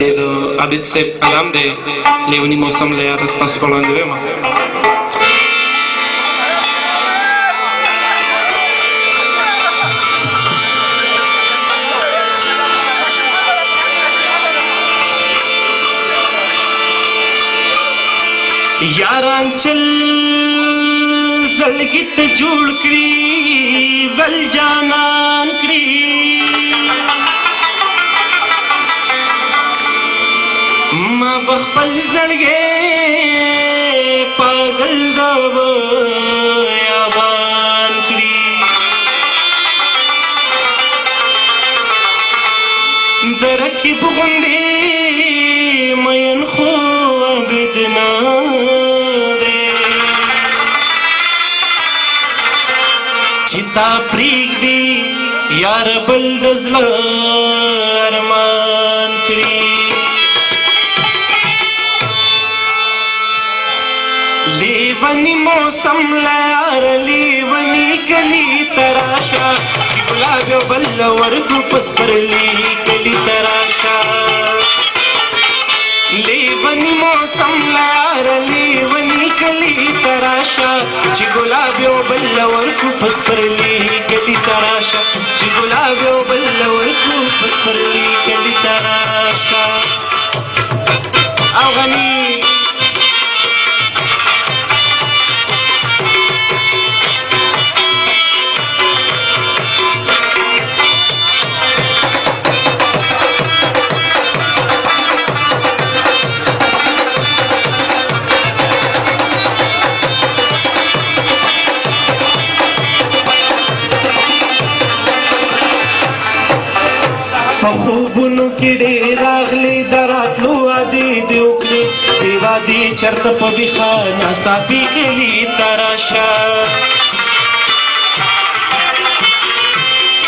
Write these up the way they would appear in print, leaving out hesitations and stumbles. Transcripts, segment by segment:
د عابد صاحب کلام دی لیونی موسم له یاره ستاسو په وړاندې ویمه یاران چل زړګي ته جوړ کړي بل جانان کړي ما بخپل زړګي پاگل دا بیابان کړي درکې بغوندې مین خو عبدنا چتا پریگ دی یار بل دزل ارمان کری لیونی موسم لیار لیونی گلی تراشا گلاب بل ورکو پس پر لی گلی تراشا لیونی موسم لیار لیونی گلی تراشا چی گلاب بل ورکو پس پر لی گلی تراشا چی گلاب بل ورکو پس پر لی گلی تراشا او غنی خوبونو کې ډېر راغلي دراتلو عادي دې وکړي بې وادي چېرته په ویښه ناڅاپي کلي ته راشه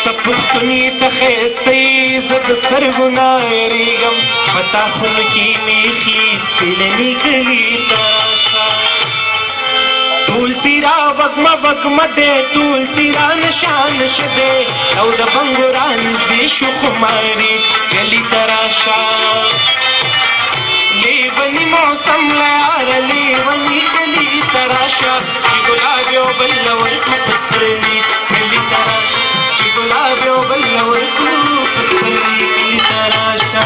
ته پوښتنې ته ښایسته یې زه د سترګو نه هېرېږم په تا خونه کې مې ایښي سپېلني کلي ته راشه ټول تیرا وږمه وږمه دی ټول تیرا نشه نشه دی او د بنګو رانږدې شو خماري ګلي ته راشه لیوني موسم له یاره لیوني ګلي ته راشه چې ګلاب یو بل ورکړو په سپرلي ګلي ته راشه چې ګلاب یو بل ورکړو په سپرلي ګلي ته راشه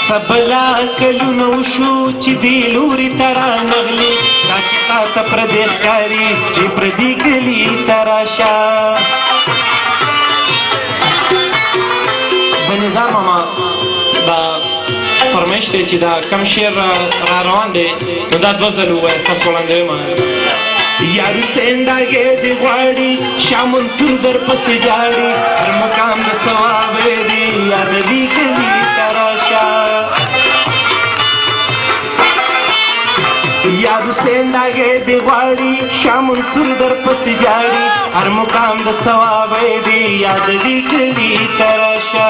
سبلا کلونه وشو چې دې لوري ته رانغلې دا چې تا ته پردی ښکاري دې پردي کلي ته راشه د نظام ماما دا فرمایش دی چې دا کم شعر را روان دی نو دا دوه ځله ووایه ستاسو په وړاندې ویمه یا حسین ډاګې دې غواړي شاه منصور در پسې جاړي هر مقام د ثواب دی یا نبي کلي ته راشه یا حسین ډاګې دې غواړي شاه منصور در پسې جاړي هر مقام د ثواب دی یا نبي کلي ته راشه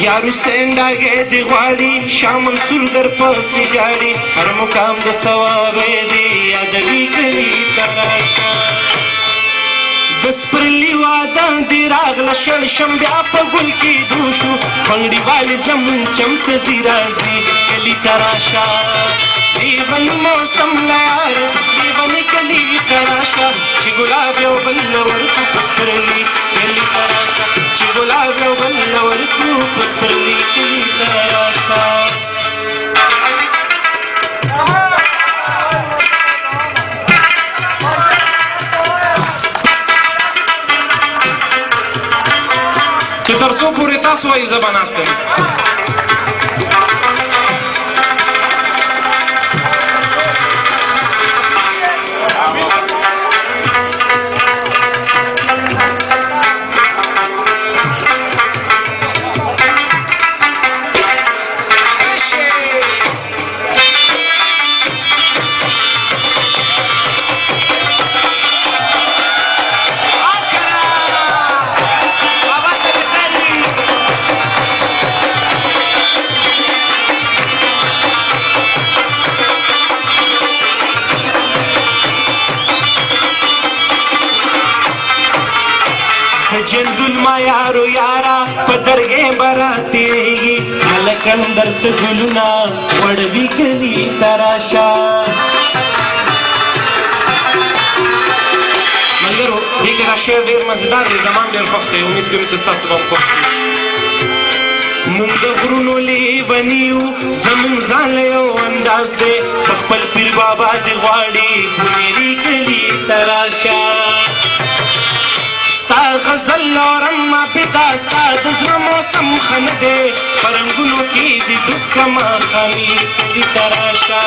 یا حسین ډاګې دې غواړي شاه منصور در پسې جاړي هر مقام د ثواب دی یا نبي کلي ته راشه د سپرلي واده دې راغله شړ شم بیا په ګل کېدو شو بنګړي والې زمون چمته ځي راځي کلي ته راشه لیوني موسم له یاره لیوني کلي ته راشه چې ګلاب یو بل ورکړو په سپرلي کلي ته راشه چې ګلاب یو بل ورکړو په سپرلي کلي ته راشه چې تر څو پورې تاسو وایي زه به ناست یم. جندل ما یارو یارا په درګې براتېږي هلکن درته ګلونه وړوي کلي ته راشه. ملګرو دې کې دا شعر ډېر مزېدار دی، زما هم ډېر خوښ دی، امید کوم چې ستاسو به هم خوښ وي. مونږ د غرونو لیوني یو، زمونږ ځان له یو انداز دی، په خپل پیر بابا دې غواړي بونیري کلي ته راشه. ستا غزل لورم ما پیدا ستا د زړه موسم ښه نه دی، په رنګونو کې دې ډوب کړمه خامي کلي ته راشه.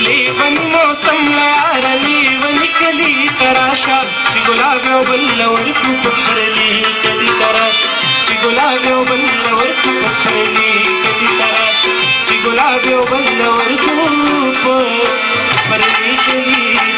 لیوني موسم له یاره لیوني کلي ته راشه، چې ګلاب یو بل له ورکړو په سپرلي کلي ته راشه. چې ګلاب یو بل له ورکړو په سپرلي کلي ته راشه. چې ګلاب یو بل له ورکړو په سپرلي کلي